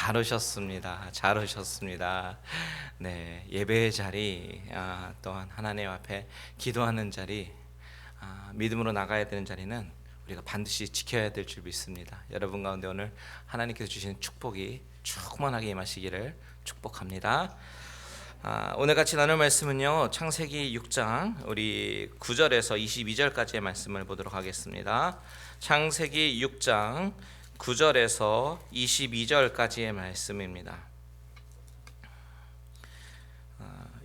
잘 오셨습니다. 잘 오셨습니다. 네, 예배의 자리, 또한 하나님 앞에 기도하는 자리, 믿음으로 나가야 되는 자리는 우리가 반드시 지켜야 될 줄 믿습니다. 여러분 가운데 오늘 하나님께서 주시는 축복이 충만하게 임하시기를 축복합니다. 오늘 같이 나눌 말씀은요, 창세기 6장 우리 9절에서 22절까지의 말씀을 보도록 하겠습니다. 창세기 6장 9절에서 22절까지의 말씀입니다.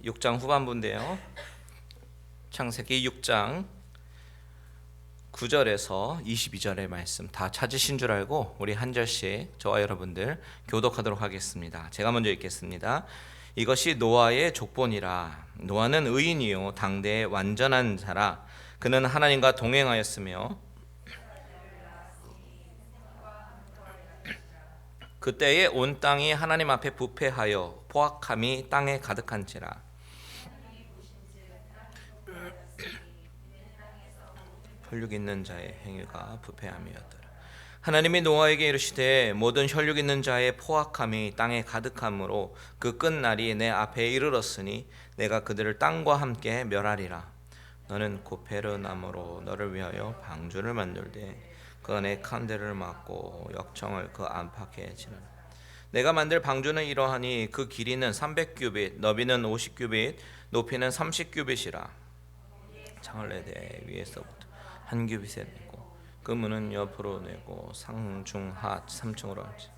6장 후반부인데요, 창세기 6장 9절에서 22절의 말씀 다 찾으신 줄 알고 우리 한 절씩 저와 여러분들 교독하도록 하겠습니다. 제가 먼저 읽겠습니다. 이것이 노아의 족본이라. 노아는 의인이요 당대의 완전한 자라. 그는 하나님과 동행하였으며 그때에 온 땅이 하나님 앞에 부패하여 포악함이 땅에 가득한지라. 혈육 있는 자의 행위가 부패함이었더라. 하나님이 노아에게 이르시되 모든 혈육 있는 자의 포악함이 땅에 가득함으로 그 끝날이 내 앞에 이르렀으니 내가 그들을 땅과 함께 멸하리라. 너는 고페르 나무로 너를 위하여 방주를 만들되 그 안에 칸대를 막고 역청을 그 안팎에 지르라. 내가 만들 방주는 이러하니 그 길이는 300규빗, 너비는 50규빗, 높이는 30규빗이라. 창을 내되 위에서부터 한 규빗에 내고 그 문은 옆으로 내고 상중하 3층으로 하지.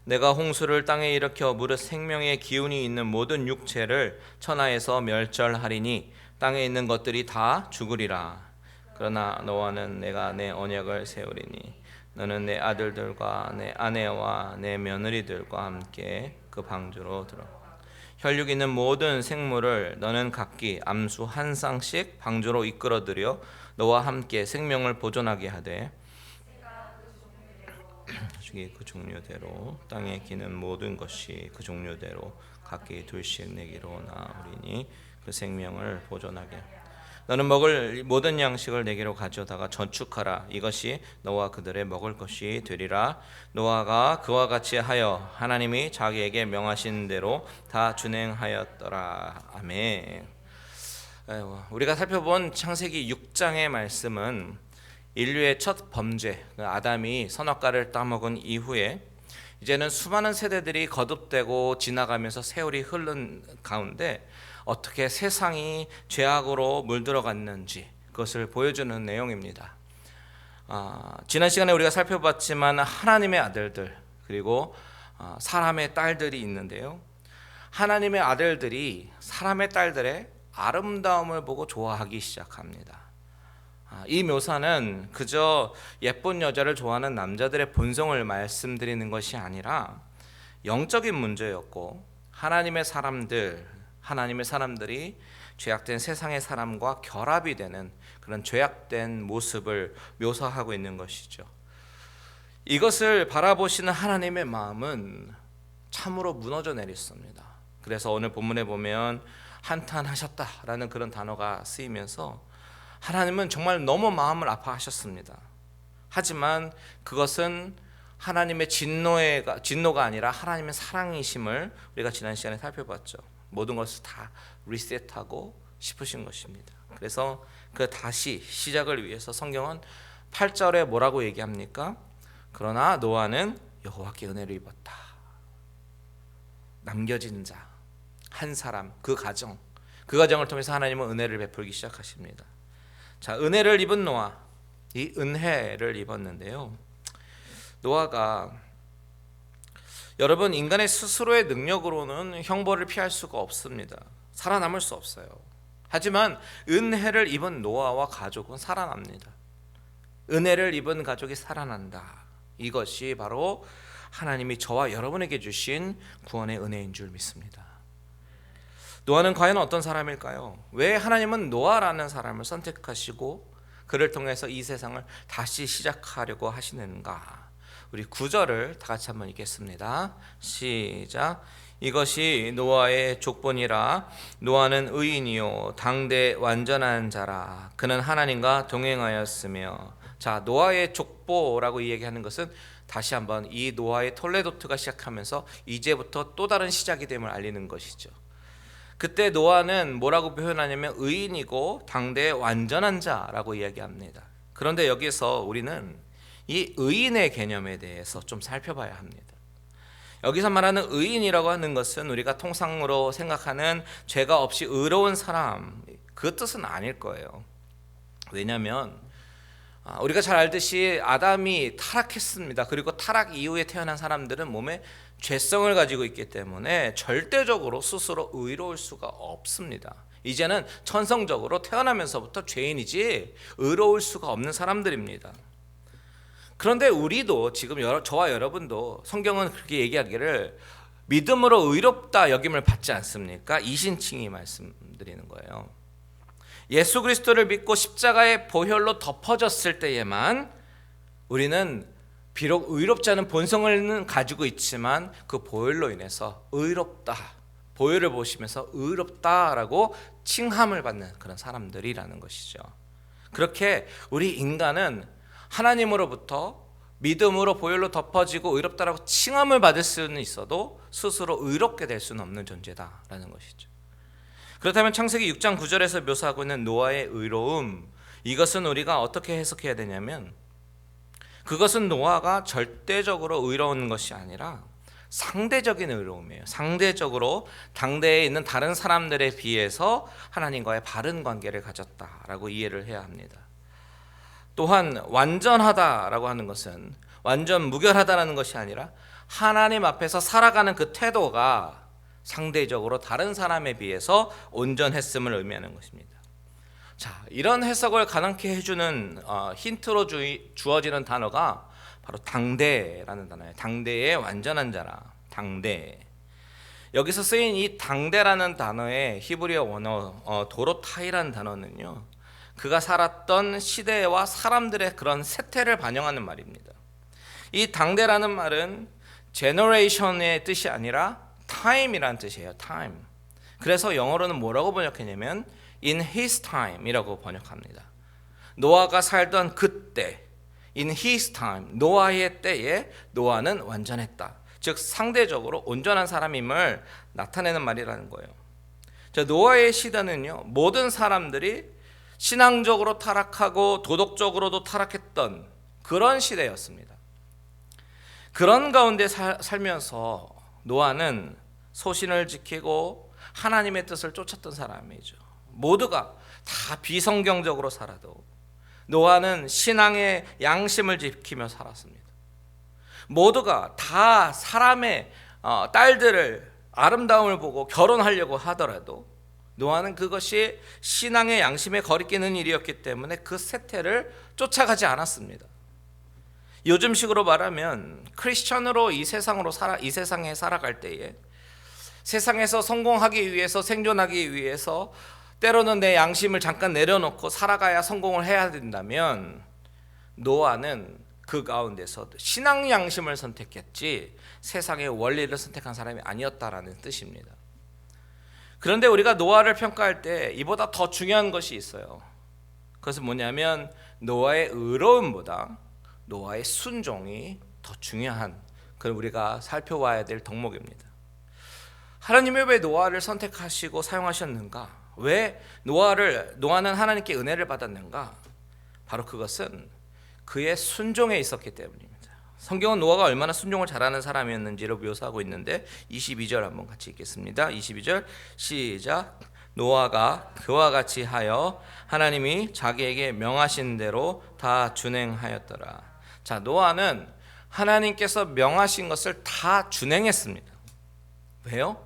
내가 홍수를 땅에 일으켜 무릇 생명의 기운이 있는 모든 육체를 천하에서 멸절하리니 땅에 있는 것들이 다 죽으리라. 그러나 너와는 내가 내 언약을 세우리니 너는 내 아들들과 내 아내와 내 며느리들과 함께 그 방주로 들어가. 혈육 있는 모든 생물을 너는 각기 암수 한 쌍씩 방주로 이끌어들여 너와 함께 생명을 보존하게 하되 그 종류대로 땅에 기는 모든 것이 그 종류대로 각기 둘씩 내기로 나오리니 그 생명을 보존하게 하라. 너는 먹을 모든 양식을 내게로 가져다가 전축하라. 이것이 너와 그들의 먹을 것이 되리라. 노아가 그와 같이 하여 하나님이 자기에게 명하신 대로 다 준행하였더라. 아멘. 우리가 살펴본 창세기 6장의 말씀은 인류의 첫 범죄, 아담이 선악과를 따먹은 이후에 이제는 수많은 세대들이 거듭되고 지나가면서 세월이 흐른 가운데 어떻게 세상이 죄악으로 물들어갔는지 그것을 보여주는 내용입니다. 지난 시간에 우리가 살펴봤지만 하나님의 아들들 그리고 사람의 딸들이 있는데요, 하나님의 아들들이 사람의 딸들의 아름다움을 보고 좋아하기 시작합니다. 이 묘사는 그저 예쁜 여자를 좋아하는 남자들의 본성을 말씀드리는 것이 아니라 영적인 문제였고 하나님의 사람들이 죄악된 세상의 사람과 결합이 되는 그런 죄악된 모습을 묘사하고 있는 것이죠. 이것을 바라보시는 하나님의 마음은 참으로 무너져 내렸습니다. 그래서 오늘 본문에 보면 한탄하셨다라는 그런 단어가 쓰이면서 하나님은 정말 너무 마음을 아파하셨습니다. 하지만 그것은 하나님의 진노가 아니라 하나님의 사랑이심을 우리가 지난 시간에 살펴봤죠. 모든 것을 다 리셋하고 싶으신 것입니다. 그래서 그 다시 시작을 위해서 성경은 8절에 뭐라고 얘기합니까? 그러나 노아는 여호와께 은혜를 입었다. 남겨진 자, 한 사람, 그 가정을 통해서 하나님은 은혜를 베풀기 시작하십니다. 자, 은혜를 입은 노아, 이 은혜를 입었는데요, 노아가 여러분 인간의 스스로의 능력으로는 형벌을 피할 수가 없습니다. 살아남을 수 없어요. 하지만 은혜를 입은 노아와 가족은 살아납니다. 은혜를 입은 가족이 살아난다. 이것이 바로 하나님이 저와 여러분에게 주신 구원의 은혜인 줄 믿습니다. 노아는 과연 어떤 사람일까요? 왜 하나님은 노아라는 사람을 선택하시고 그를 통해서 이 세상을 다시 시작하려고 하시는가? 우리 9절을 다 같이 한번 읽겠습니다. 시작. 이것이 노아의 족본이라. 노아는 의인이요 당대 완전한 자라. 그는 하나님과 동행하였으며. 자, 노아의 족보라고 얘기하는 것은 다시 한번 이 노아의 톨레도트가 시작하면서 이제부터 또 다른 시작이 됨을 알리는 것이죠. 그때 노아는 뭐라고 표현하냐면 의인이고 당대의 완전한 자라고 이야기합니다. 그런데 여기서 우리는 이 의인의 개념에 대해서 좀 살펴봐야 합니다. 여기서 말하는 의인이라고 하는 것은 우리가 통상으로 생각하는 죄가 없이 의로운 사람, 그 뜻은 아닐 거예요. 왜냐하면 우리가 잘 알듯이 아담이 타락했습니다. 그리고 타락 이후에 태어난 사람들은 몸에 죄성을 가지고 있기 때문에 절대적으로 스스로 의로울 수가 없습니다. 이제는 천성적으로 태어나면서부터 죄인이지 의로울 수가 없는 사람들입니다. 그런데 우리도 지금 저와 여러분도 성경은 그렇게 얘기하기를 믿음으로 의롭다 여김을 받지 않습니까? 이신칭이 말씀드리는 거예요. 예수 그리스도를 믿고 십자가의 보혈로 덮어졌을 때에만 우리는 비록 의롭지 않은 본성을 가지고 있지만 그 보혈로 인해서 의롭다, 보혈을 보시면서 의롭다라고 칭함을 받는 그런 사람들이라는 것이죠. 그렇게 우리 인간은 하나님으로부터 믿음으로 보혈로 덮어지고 의롭다라고 칭함을 받을 수는 있어도 스스로 의롭게 될 수는 없는 존재다라는 것이죠. 그렇다면 창세기 6장 9절에서 묘사하고 있는 노아의 의로움, 이것은 우리가 어떻게 해석해야 되냐면 그것은 노아가 절대적으로 의로운 것이 아니라 상대적인 의로움이에요. 상대적으로 당대에 있는 다른 사람들에 비해서 하나님과의 바른 관계를 가졌다라고 이해를 해야 합니다. 또한 완전하다라고 하는 것은 완전 무결하다라는 것이 아니라 하나님 앞에서 살아가는 그 태도가 상대적으로 다른 사람에 비해서 온전했음을 의미하는 것입니다. 자, 이런 해석을 가능케 해주는 힌트로 주어지는 단어가 바로 당대라는 단어예요. 당대의 완전한 자라. 당대. 여기서 쓰인 이 당대라는 단어의 히브리어 원어 도로타이라는 단어는요, 그가 살았던 시대와 사람들의 그런 세태를 반영하는 말입니다. 이 당대라는 말은 generation의 뜻이 아니라 time이라는 뜻이에요. time. 그래서 영어로는 뭐라고 번역했냐면 in his time이라고 번역합니다. 노아가 살던 그때, in his time, 노아의 때에 노아는 완전했다. 즉 상대적으로 온전한 사람임을 나타내는 말이라는 거예요. 자, 노아의 시대는요, 모든 사람들이 신앙적으로 타락하고 도덕적으로도 타락했던 그런 시대였습니다. 그런 가운데 살면서 노아는 소신을 지키고 하나님의 뜻을 쫓았던 사람이죠. 모두가 다 비성경적으로 살아도 노아는 신앙의 양심을 지키며 살았습니다. 모두가 다 사람의 딸들을 아름다움을 보고 결혼하려고 하더라도 노아는 그것이 신앙의 양심에 거리끼는 일이었기 때문에 그 세태를 쫓아가지 않았습니다. 요즘식으로 말하면 크리스천으로 이 세상에 살아갈 때에 세상에서 성공하기 위해서, 생존하기 위해서 때로는 내 양심을 잠깐 내려놓고 살아가야 성공을 해야 된다면 노아는 그 가운데서 신앙 양심을 선택했지 세상의 원리를 선택한 사람이 아니었다라는 뜻입니다. 그런데 우리가 노아를 평가할 때 이보다 더 중요한 것이 있어요. 그것은 뭐냐면 노아의 의로움보다 노아의 순종이 더 중요한, 그걸 우리가 살펴봐야 될 덕목입니다. 하나님이 왜 노아를 선택하시고 사용하셨는가? 왜 노아는 하나님께 은혜를 받았는가? 바로 그것은 그의 순종에 있었기 때문입니다. 성경은 노아가 얼마나 순종을 잘하는 사람이었는지를 묘사하고 있는데 22절 한번 같이 읽겠습니다. 22절 시작. 노아가 그와 같이 하여 하나님이 자기에게 명하신 대로 다 준행하였더라. 자, 노아는 하나님께서 명하신 것을 다 준행했습니다. 왜요?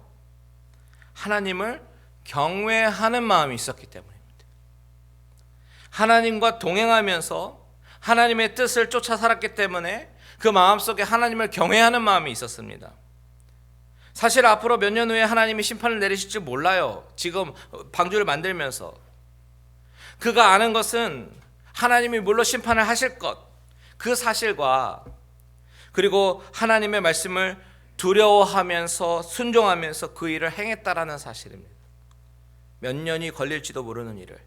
하나님을 경외하는 마음이 있었기 때문입니다. 하나님과 동행하면서 하나님의 뜻을 쫓아 살았기 때문에 그 마음속에 하나님을 경외하는 마음이 있었습니다. 사실 앞으로 몇 년 후에 하나님이 심판을 내리실지 몰라요. 지금 방주를 만들면서 그가 아는 것은 하나님이 물론 심판을 하실 것, 그 사실과 그리고 하나님의 말씀을 두려워하면서 순종하면서 그 일을 행했다라는 사실입니다. 몇 년이 걸릴지도 모르는 일을,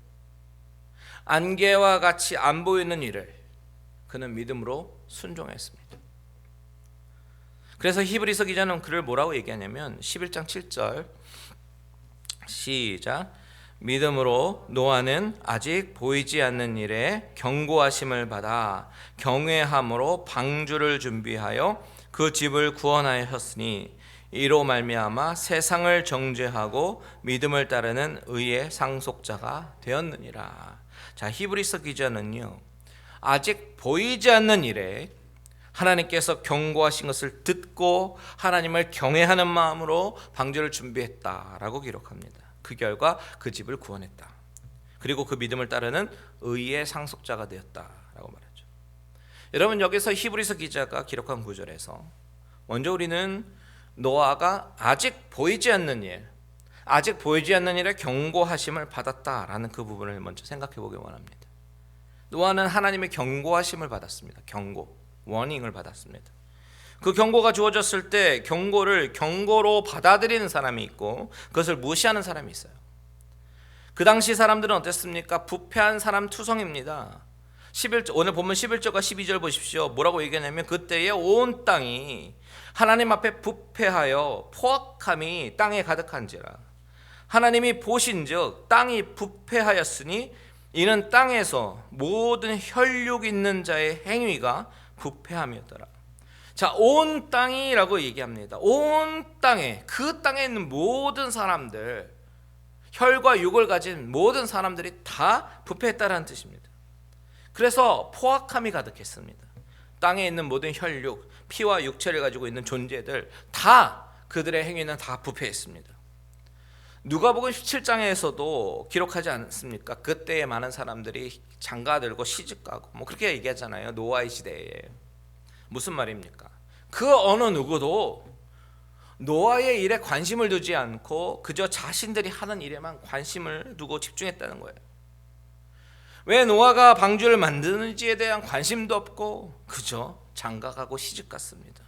안개와 같이 안 보이는 일을 그는 믿음으로 순종했습니다. 그래서 히브리서 기자는 그를 뭐라고 얘기하냐면 11장 7절 시작. 믿음으로 노아는 아직 보이지 않는 일에 경고하심을 받아 경외함으로 방주를 준비하여 그 집을 구원하였으니 이로 말미암아 세상을 정죄하고 믿음을 따르는 의의 상속자가 되었느니라. 자, 히브리서 기자는요, 아직 보이지 않는 일에 하나님께서 경고하신 것을 듣고 하나님을 경외하는 마음으로 방주를 준비했다라고 기록합니다. 그 결과 그 집을 구원했다. 그리고 그 믿음을 따르는 의의 상속자가 되었다라고 말하죠. 여러분, 여기서 히브리서 기자가 기록한 구절에서 먼저 우리는 노아가 아직 보이지 않는 일, 아직 보이지 않는 일에 경고하심을 받았다라는 그 부분을 먼저 생각해 보기 원합니다. 노아는 하나님의 경고하심을 받았습니다. 경고, 워닝을 받았습니다. 그 경고가 주어졌을 때 경고를 경고로 받아들이는 사람이 있고 그것을 무시하는 사람이 있어요. 그 당시 사람들은 어땠습니까? 부패한 사람 투성입니다. 11절, 오늘 보면 11절과 12절 보십시오. 뭐라고 얘기하냐면 그때에 온 땅이 하나님 앞에 부패하여 포악함이 땅에 가득한지라. 하나님이 보신즉 땅이 부패하였으니 이는 땅에서 모든 혈육 있는 자의 행위가 부패함이었더라. 자, 온 땅이라고 얘기합니다. 온 땅에, 그 땅에 있는 모든 사람들, 혈과 육을 가진 모든 사람들이 다 부패했다라는 뜻입니다. 그래서 포악함이 가득했습니다. 땅에 있는 모든 혈육, 피와 육체를 가지고 있는 존재들 다 그들의 행위는 다 부패했습니다. 누가복음 17장에서도 기록하지 않습니까? 그때에 많은 사람들이 장가들고 시집가고 뭐 그렇게 얘기하잖아요. 노아의 시대에. 무슨 말입니까? 그 어느 누구도 노아의 일에 관심을 두지 않고 그저 자신들이 하는 일에만 관심을 두고 집중했다는 거예요. 왜 노아가 방주를 만드는지에 대한 관심도 없고 그저 장가가고 시집갔습니다.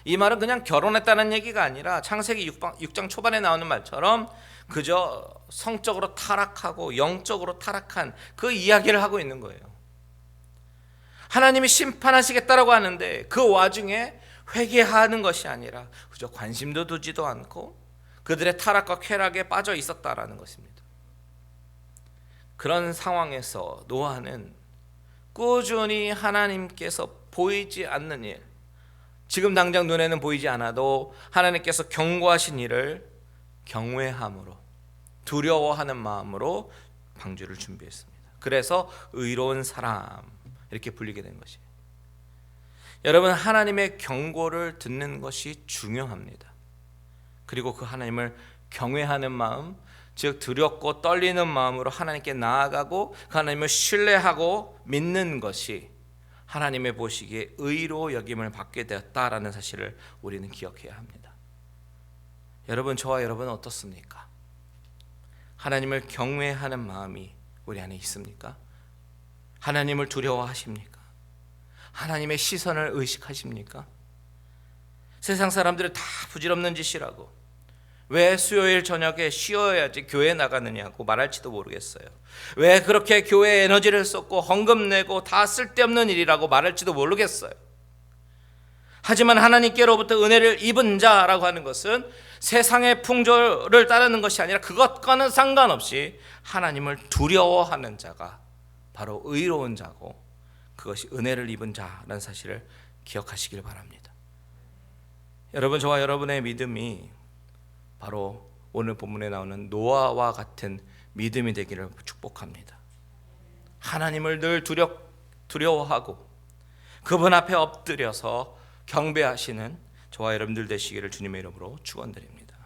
이 말은 그냥 결혼했다는 얘기가 아니라 창세기 6장 초반에 나오는 말처럼 그저 성적으로 타락하고 영적으로 타락한 그 이야기를 하고 있는 거예요. 하나님이 심판하시겠다라고 하는데 그 와중에 회개하는 것이 아니라 그저 관심도 두지도 않고 그들의 타락과 쾌락에 빠져 있었다라는 것입니다. 그런 상황에서 노아는 꾸준히 하나님께서 보이지 않는 일, 지금 당장 눈에는 보이지 않아도 하나님께서 경고하신 일을 경외함으로, 두려워하는 마음으로 방주를 준비했습니다. 그래서 의로운 사람 이렇게 불리게 된 것이에요. 여러분, 하나님의 경고를 듣는 것이 중요합니다. 그리고 그 하나님을 경외하는 마음, 즉 두렵고 떨리는 마음으로 하나님께 나아가고 그 하나님을 신뢰하고 믿는 것이 하나님의 보시기에 의로 여김을 받게 되었다라는 사실을 우리는 기억해야 합니다. 여러분, 저와 여러분은 어떻습니까? 하나님을 경외하는 마음이 우리 안에 있습니까? 하나님을 두려워하십니까? 하나님의 시선을 의식하십니까? 세상 사람들은 다 부질없는 짓이라고, 왜 수요일 저녁에 쉬어야지 교회 나가느냐고 말할지도 모르겠어요. 왜 그렇게 교회에 에너지를 쏟고 헌금 내고 다 쓸데없는 일이라고 말할지도 모르겠어요. 하지만 하나님께로부터 은혜를 입은 자라고 하는 것은 세상의 풍조를 따르는 것이 아니라 그것과는 상관없이 하나님을 두려워하는 자가 바로 의로운 자고 그것이 은혜를 입은 자라는 사실을 기억하시길 바랍니다. 여러분, 저와 여러분의 믿음이 바로 오늘 본문에 나오는 노아와 같은 믿음이 되기를 축복합니다. 하나님을 늘 두려워하고 그분 앞에 엎드려서 경배하시는 저와 여러분들 되시기를 주님의 이름으로 축원드립니다.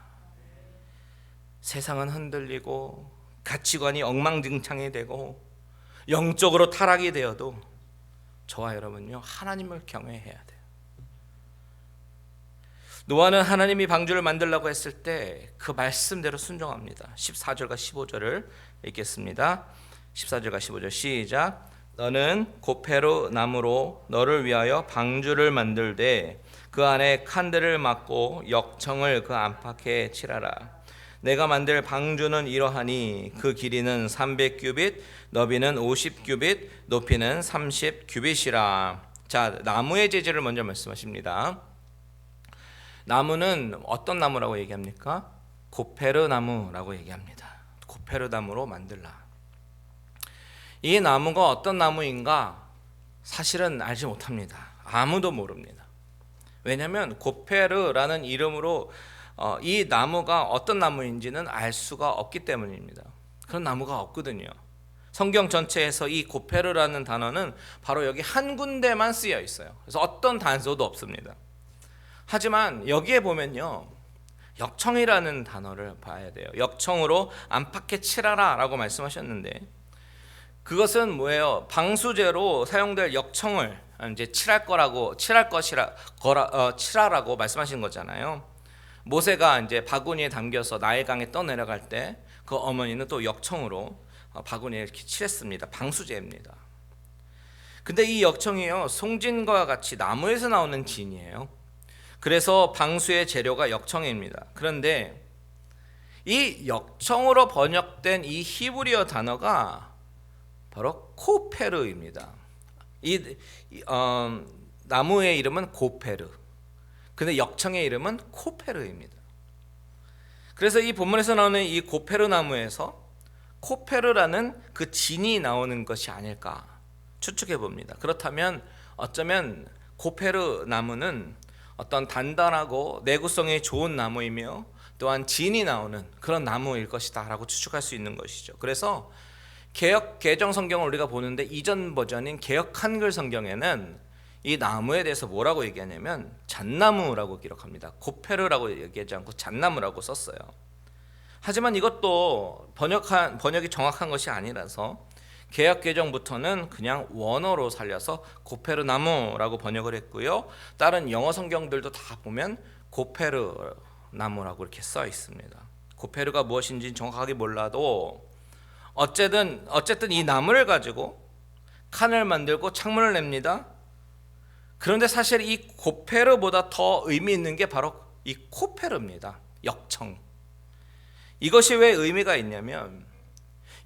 세상은 흔들리고 가치관이 엉망진창이 되고 영적으로 타락이 되어도 저와 여러분요, 하나님을 경외해야 돼요. 노아는 하나님이 방주를 만들려고 했을 때 그 말씀대로 순종합니다. 14절과 15절을 읽겠습니다. 14절과 15절 시작. 너는 고페루 나무로 너를 위하여 방주를 만들되 그 안에 칸들을 막고 역청을 그 안팎에 칠하라. 내가 만들 방주는 이러하니 그 길이는 300규빗, 너비는 50규빗, 높이는 30규빗이라. 자, 나무의 재질을 먼저 말씀하십니다. 나무는 어떤 나무라고 얘기합니까? 고페르 나무라고 얘기합니다. 고페르 나무로 만들라. 이 나무가 어떤 나무인가 사실은 알지 못합니다. 아무도 모릅니다. 왜냐하면 고페르라는 이름으로 이 나무가 어떤 나무인지는 알 수가 없기 때문입니다. 그런 나무가 없거든요. 성경 전체에서 이 고페르라는 단어는 바로 여기 한 군데만 쓰여 있어요. 그래서 어떤 단서도 없습니다. 하지만 여기에 보면요, 역청이라는 단어를 봐야 돼요. 역청으로 안팎에 칠하라 라고 말씀하셨는데, 그것은 뭐예요? 방수제로 사용될 역청을 이제 칠할 것이라고 말씀하신 거잖아요. 모세가 이제 바구니에 담겨서 나일강에 떠내려갈 때 그 어머니는 또 역청으로 바구니에 이렇게 칠했습니다. 방수제입니다. 근데 이 역청이요, 송진과 같이 나무에서 나오는 진이에요. 그래서 방수의 재료가 역청입니다. 그런데 이 역청으로 번역된 이 히브리어 단어가 바로 코페르입니다. 나무의 이름은 고페르, 근데 역청의 이름은 코페르입니다. 그래서 이 본문에서 나오는 이 고페르 나무에서 코페르라는 그 진이 나오는 것이 아닐까 추측해 봅니다. 그렇다면 어쩌면 고페르 나무는 어떤 단단하고 내구성이 좋은 나무이며 또한 진이 나오는 그런 나무일 것이다 라고 추측할 수 있는 것이죠. 그래서 개역 개정 성경을 우리가 보는데 이전 버전인 개역 한글 성경에는 이 나무에 대해서 뭐라고 얘기하냐면 잣나무라고 기록합니다. 고페르라고 얘기하지 않고 잣나무라고 썼어요. 하지만 이것도 번역이 정확한 것이 아니라서 개역 개정부터는 그냥 원어로 살려서 고페르 나무라고 번역을 했고요. 다른 영어 성경들도 다 보면 고페르 나무라고 이렇게 써 있습니다. 고페르가 무엇인지 정확하게 몰라도 어쨌든 이 나무를 가지고 칸을 만들고 창문을 냅니다. 그런데 사실 이 고페르보다 더 의미 있는 게 바로 이 코페르입니다. 역청. 이것이 왜 의미가 있냐면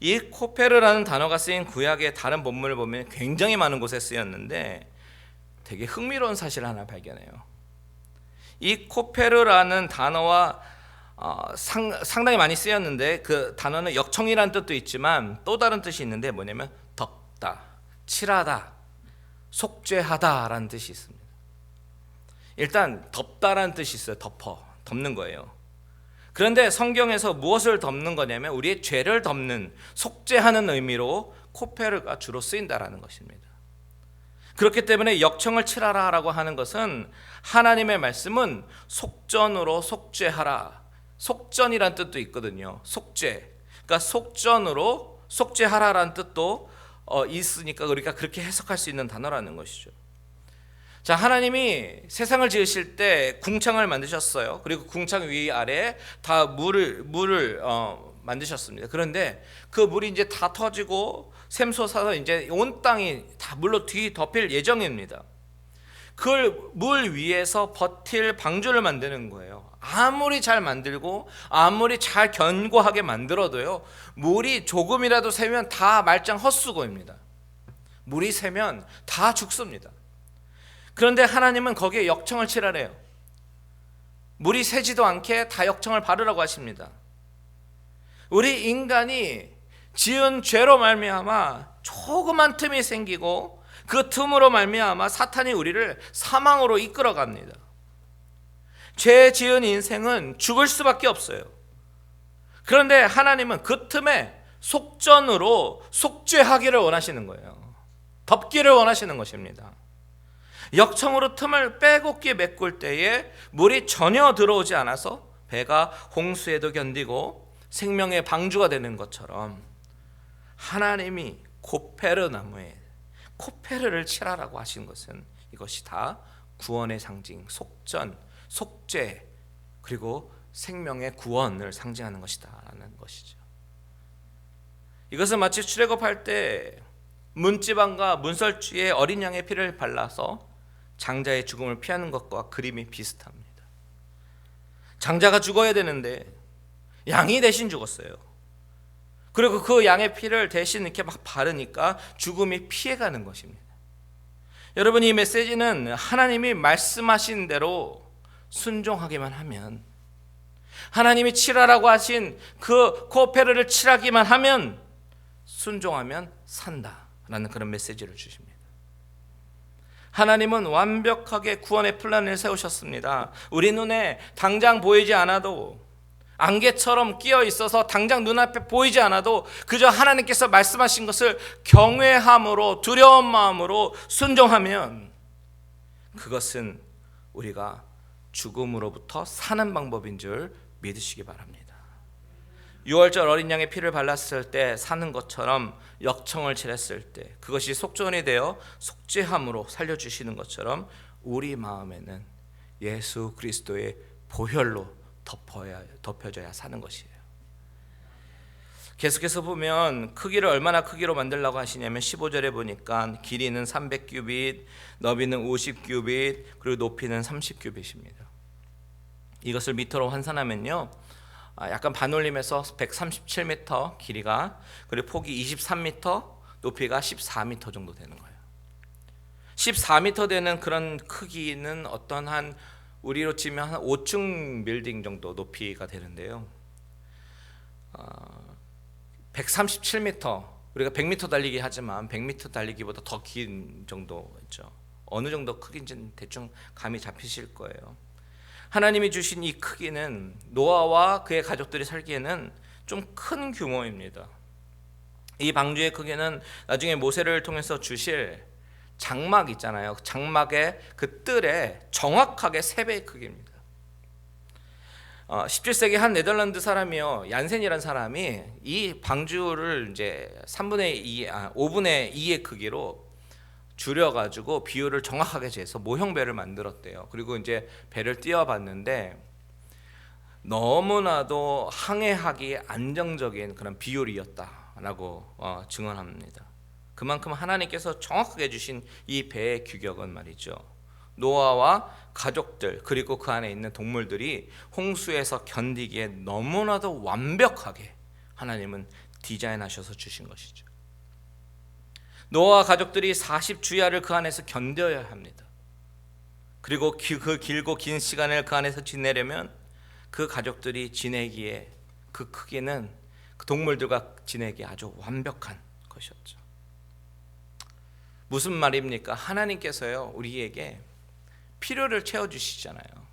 이 코페르라는 단어가 쓰인 구약의 다른 본문을 보면 굉장히 많은 곳에 쓰였는데 되게 흥미로운 사실을 하나 발견해요. 이 코페르라는 단어와 상당히 많이 쓰였는데 그 단어는 역청이라는 뜻도 있지만 또 다른 뜻이 있는데 뭐냐면 덮다, 칠하다, 속죄하다라는 뜻이 있습니다. 일단 덮다라는 뜻이 있어요. 덮는 거예요. 그런데 성경에서 무엇을 덮는 거냐면 우리의 죄를 덮는, 속죄하는 의미로 코페르가 주로 쓰인다라는 것입니다. 그렇기 때문에 역청을 칠하라라고 하는 것은 하나님의 말씀은 속전으로 속죄하라. 속전이란 뜻도 있거든요. 속죄. 그러니까 속전으로 속죄하라라는 뜻도 있으니까 우리가 그렇게 해석할 수 있는 단어라는 것이죠. 자, 하나님이 세상을 지으실 때 궁창을 만드셨어요. 그리고 궁창 위 아래 다 물을 만드셨습니다. 그런데 그 물이 이제 다 터지고 샘솟아서 이제 온 땅이 다 물로 뒤덮일 예정입니다. 그걸 물 위에서 버틸 방주를 만드는 거예요. 아무리 잘 만들고 아무리 잘 견고하게 만들어도요, 물이 조금이라도 새면 다 말짱 헛수고입니다. 물이 새면 다 죽습니다. 그런데 하나님은 거기에 역청을 칠하래요. 물이 새지도 않게 다 역청을 바르라고 하십니다. 우리 인간이 지은 죄로 말미암아 조그만 틈이 생기고 그 틈으로 말미암아 사탄이 우리를 사망으로 이끌어갑니다. 죄 지은 인생은 죽을 수밖에 없어요. 그런데 하나님은 그 틈에 속전으로 속죄하기를 원하시는 거예요. 덮기를 원하시는 것입니다. 역청으로 틈을 빼곡히 메꿀 때에 물이 전혀 들어오지 않아서 배가 홍수에도 견디고 생명의 방주가 되는 것처럼 하나님이 고페르 나무에 코페르를 칠하라고 하신 것은 이것이 다 구원의 상징, 속전, 속죄, 그리고 생명의 구원을 상징하는 것이다라는 것이죠. 이것은 마치 출애굽할 때 문지방과 문설주에 어린 양의 피를 발라서 장자의 죽음을 피하는 것과 그림이 비슷합니다. 장자가 죽어야 되는데 양이 대신 죽었어요. 그리고 그 양의 피를 대신 이렇게 막 바르니까 죽음이 피해가는 것입니다. 여러분, 이 메시지는 하나님이 말씀하신 대로 순종하기만 하면, 하나님이 칠하라고 하신 그 코페르를 칠하기만 하면, 순종하면 산다라는 그런 메시지를 주십니다. 하나님은 완벽하게 구원의 플랜을 세우셨습니다. 우리 눈에 당장 보이지 않아도, 안개처럼 끼어 있어서 당장 눈앞에 보이지 않아도 그저 하나님께서 말씀하신 것을 경외함으로, 두려운 마음으로 순종하면 그것은 우리가 죽음으로부터 사는 방법인 줄 믿으시기 바랍니다. 6월절 어린 양의 피를 발랐을 때 사는 것처럼, 역청을 칠했을 때 그것이 속전이 되어 속죄함으로 살려주시는 것처럼 우리 마음에는 예수 그리스도의 보혈로 덮여져야 사는 것이에요. 계속해서 보면 크기를 얼마나 크기로 만들려고 하시냐면 15절에 보니까 길이는 300규빗, 너비는 50규빗, 그리고 높이는 30규빗입니다. 이것을 미터로 환산하면요, 약간 반올림해서 137m 길이가, 그리고 폭이 23m, 높이가 14m 정도 되는 거예요. 14m 되는 그런 크기는 어떤 한 우리로 치면 한 5층 빌딩 정도 높이가 되는데요. 137m, 우리가 100m 달리기 하지만 100m 달리기보다 더 긴 정도죠. 어느 정도 크기인지는 대충 감이 잡히실 거예요. 하나님이 주신 이 크기는 노아와 그의 가족들이 살기에는 좀 큰 규모입니다. 이 방주의 크기는 나중에 모세를 통해서 주실 장막 있잖아요. 장막의 그 뜰에 정확하게 3배의 크기입니다. 17세기 한 네덜란드 사람이요, 얀센이라는 사람이 이 방주를 이제 5분의 2의 크기로 줄여가지고 비율을 정확하게 재서 모형 배를 만들었대요. 그리고 이제 배를 띄워봤는데 너무나도 항해하기 안정적인 그런 비율이었다라고 증언합니다. 그만큼 하나님께서 정확하게 주신 이 배의 규격은 말이죠, 노아와 가족들 그리고 그 안에 있는 동물들이 홍수에서 견디기에 너무나도 완벽하게 하나님은 디자인하셔서 주신 것이죠. 노아와 가족들이 40주야를 그 안에서 견뎌야 합니다. 그리고 그 길고 긴 시간을 그 안에서 지내려면 그 가족들이 지내기에, 그 크기는 그 동물들과 지내기에 아주 완벽한 것이었죠. 무슨 말입니까? 하나님께서요, 우리에게 필요를 채워주시잖아요.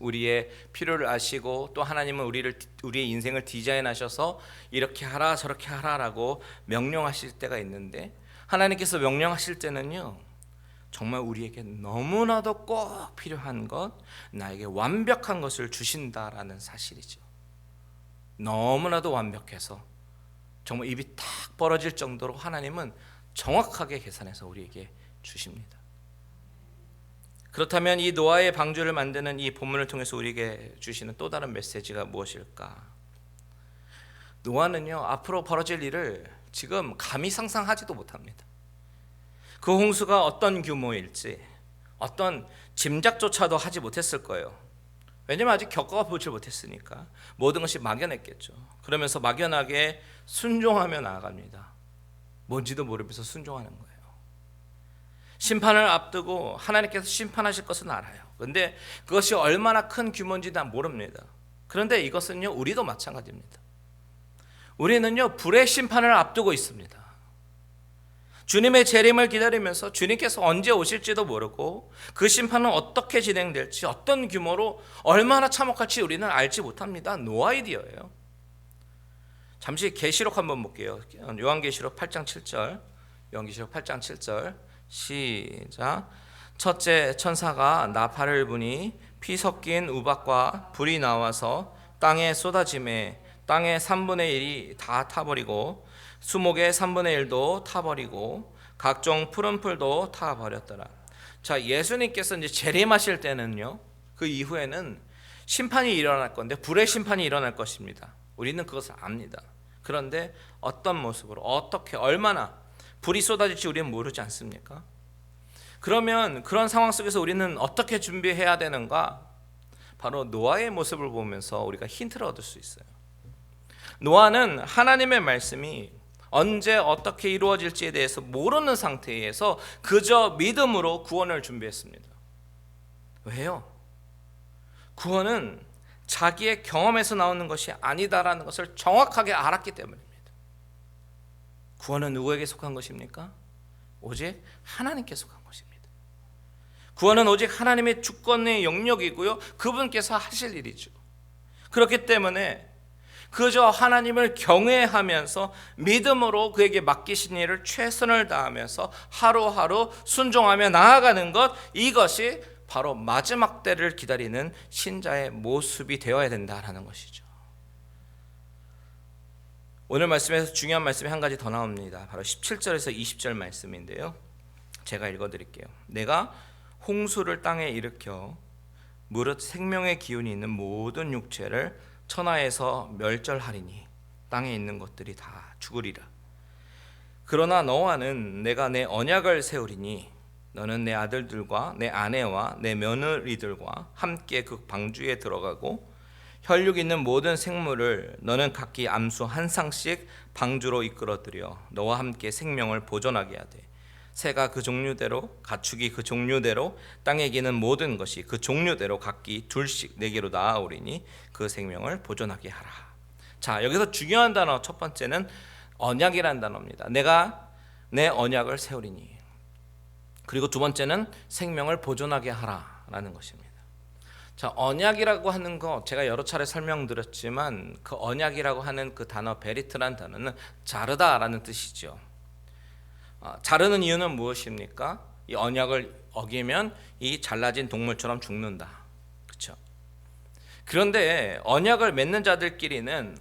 우리의 필요를 아시고, 또 하나님은 우리의 인생을 디자인하셔서 이렇게 하라 저렇게 하라라고 명령하실 때가 있는데, 하나님께서 명령하실 때는요, 정말 우리에게 너무나도 꼭 필요한 것, 나에게 완벽한 것을 주신다라는 사실이죠. 너무나도 완벽해서 정말 입이 탁 벌어질 정도로 하나님은 정확하게 계산해서 우리에게 주십니다. 그렇다면 이 노아의 방주를 만드는 이 본문을 통해서 우리에게 주시는 또 다른 메시지가 무엇일까? 노아는요, 앞으로 벌어질 일을 지금 감히 상상하지도 못합니다. 그 홍수가 어떤 규모일지 어떤 짐작조차도 하지 못했을 거예요. 왜냐면 아직 겪어보지 못했으니까 모든 것이 막연했겠죠. 그러면서 막연하게 순종하며 나아갑니다. 뭔지도 모르면서 순종하는 거예요. 심판을 앞두고 하나님께서 심판하실 것은 알아요. 그런데 그것이 얼마나 큰 규모인지 난 모릅니다. 그런데 이것은요, 우리도 마찬가지입니다. 우리는요, 불의 심판을 앞두고 있습니다. 주님의 재림을 기다리면서 주님께서 언제 오실지도 모르고 그 심판은 어떻게 진행될지, 어떤 규모로 얼마나 참혹할지 우리는 알지 못합니다. 노 아이디어예요. 잠시 계시록 한번 볼게요. 요한계시록 8장 7절. 요한계시록 8장 7절. 시작. 첫째 천사가 나팔을 부니 피 섞인 우박과 불이 나와서 땅에 쏟아지매 땅의 3분의 1이 다 타버리고 수목의 3분의 1도 타버리고 각종 푸른 풀도 타버렸더라. 자, 예수님께서 이제 재림하실 때는요, 그 이후에는 심판이 일어날 건데 불의 심판이 일어날 것입니다. 우리는 그것을 압니다. 그런데 어떤 모습으로, 어떻게, 얼마나 불이 쏟아질지 우리는 모르지 않습니까? 그러면 그런 상황 속에서 우리는 어떻게 준비해야 되는가? 바로 노아의 모습을 보면서 우리가 힌트를 얻을 수 있어요. 노아는 하나님의 말씀이 언제 어떻게 이루어질지에 대해서 모르는 상태에서 그저 믿음으로 구원을 준비했습니다. 왜요? 구원은 자기의 경험에서 나오는 것이 아니다라는 것을 정확하게 알았기 때문입니다. 구원은 누구에게 속한 것입니까? 오직 하나님께 속한 것입니다. 구원은 오직 하나님의 주권의 영역이고요, 그분께서 하실 일이죠. 그렇기 때문에 그저 하나님을 경외하면서 믿음으로 그에게 맡기신 일을 최선을 다하면서 하루하루 순종하며 나아가는 것, 이것이 바로 마지막 때를 기다리는 신자의 모습이 되어야 된다라는 것이죠. 오늘 말씀에서 중요한 말씀이 한 가지 더 나옵니다. 바로 17절에서 20절 말씀인데요, 제가 읽어드릴게요. 내가 홍수를 땅에 일으켜 무릇 생명의 기운이 있는 모든 육체를 천하에서 멸절하리니 땅에 있는 것들이 다 죽으리라. 그러나 너와는 내가 내 언약을 세우리니 너는 내 아들들과 내 아내와 내 며느리들과 함께 그 방주에 들어가고 혈육 있는 모든 생물을 너는 각기 암수 한 쌍씩 방주로 이끌어들여 너와 함께 생명을 보존하게 하되 새가 그 종류대로 가축이 그 종류대로 땅에 기는 모든 것이 그 종류대로 각기 둘씩 내게로 나아오리니 그 생명을 보존하게 하라. 자, 여기서 중요한 단어 첫 번째는 언약이라는 단어입니다. 내가 내 언약을 세우리니. 그리고 두 번째는 생명을 보존하게 하라라는 것입니다. 자, 언약이라고 하는 거 제가 여러 차례 설명드렸지만 그 언약이라고 하는 그 단어 베리트라는 단어는 자르다라는 뜻이죠. 자르는 이유는 무엇입니까? 이 언약을 어기면 이 잘라진 동물처럼 죽는다. 그렇죠? 그런데 언약을 맺는 자들끼리는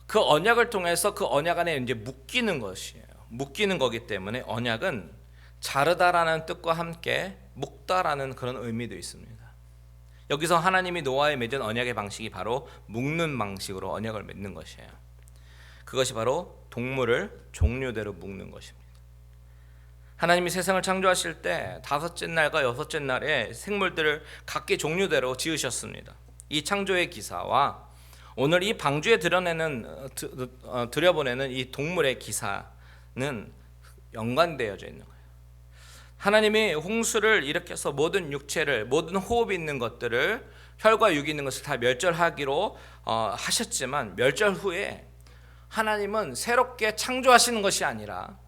그 언약을 통해서 그 언약 안에 이제 묶이는 것이에요. 묶이는 거기 때문에 언약은 자르다라는 뜻과 함께 묶다라는 그런 의미도 있습니다. 여기서 하나님이 노아에 맺은 언약의 방식이 바로 묶는 방식으로 언약을 맺는 것이에요. 그것이 바로 동물을 종류대로 묶는 것입니다. 하나님이 세상을 창조하실 때 다섯째 날과 여섯째 날에 생물들을 각기 종류대로 지으셨습니다. 이 창조의 기사와 오늘 이 방주에 들여보내는 이 동물의 기사는 연관되어져 있는 거예요. 하나님이 홍수를 일으켜서 모든 육체를, 모든 호흡이 있는 것들을, 혈과 육이 있는 것을 다 멸절하기로 하셨지만 멸절 후에 하나님은 새롭게 창조하시는 것이 아니라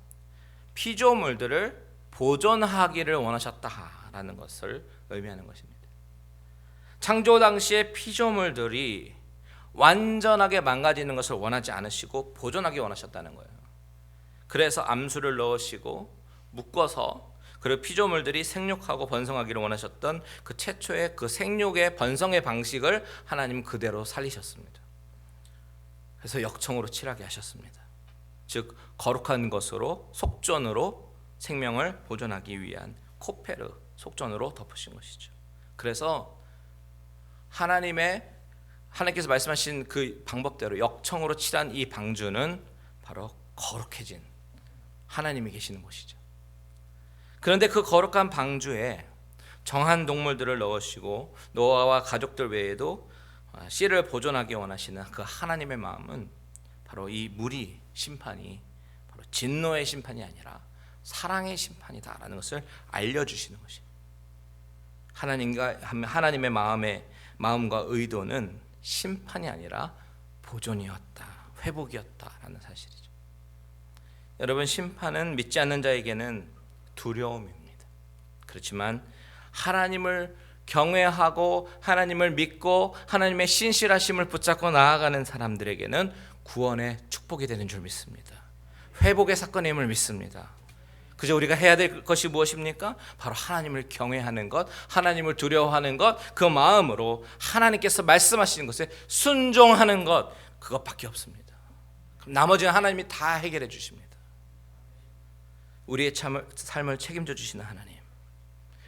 피조물들을 보존하기를 원하셨다라는 것을 의미하는 것입니다. 창조 당시에 피조물들이 완전하게 망가지는 것을 원하지 않으시고 보존하기 원하셨다는 거예요. 그래서 암수를 넣으시고 묶어서 그리고 피조물들이 생육하고 번성하기를 원하셨던 그 최초의 그 생육의 번성의 방식을 하나님 그대로 살리셨습니다. 그래서 역청으로 칠하게 하셨습니다. 즉 거룩한 것으로 속전으로 생명을 보존하기 위한 코페르, 속전으로 덮으신 것이죠. 그래서 하나님께서 말씀하신 그 방법대로 역청으로 칠한 이 방주는 바로 거룩해진 하나님이 계시는 곳이죠. 그런데 그 거룩한 방주에 정한 동물들을 넣으시고 노아와 가족들 외에도 씨를 보존하기 원하시는 그 하나님의 마음은 바로 이 무리 심판이 바로 진노의 심판이 아니라 사랑의 심판이다라는 것을 알려주시는 것입니다. 하나님의 마음과 의도는 심판이 아니라 보존이었다, 회복이었다라는 사실이죠. 여러분, 심판은 믿지 않는 자에게는 두려움입니다. 그렇지만 하나님을 경외하고 하나님을 믿고 하나님의 신실하심을 붙잡고 나아가는 사람들에게는 구원의 축복이 되는 줄 믿습니다. 회복의 사건임을 믿습니다. 그저 우리가 해야 될 것이 무엇입니까? 바로 하나님을 경외하는 것, 하나님을 두려워하는 것, 그 마음으로 하나님께서 말씀하시는 것에 순종하는 것, 그것밖에 없습니다. 나머지는 하나님이 다 해결해 주십니다. 우리의 삶을 책임져 주시는 하나님,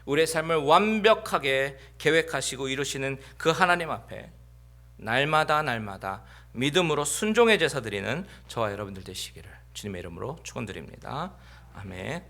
우리의 삶을 완벽하게 계획하시고 이루시는 그 하나님 앞에 날마다 믿음으로 순종의 제사 드리는 저와 여러분들 되시기를 주님의 이름으로 축원드립니다. 아멘.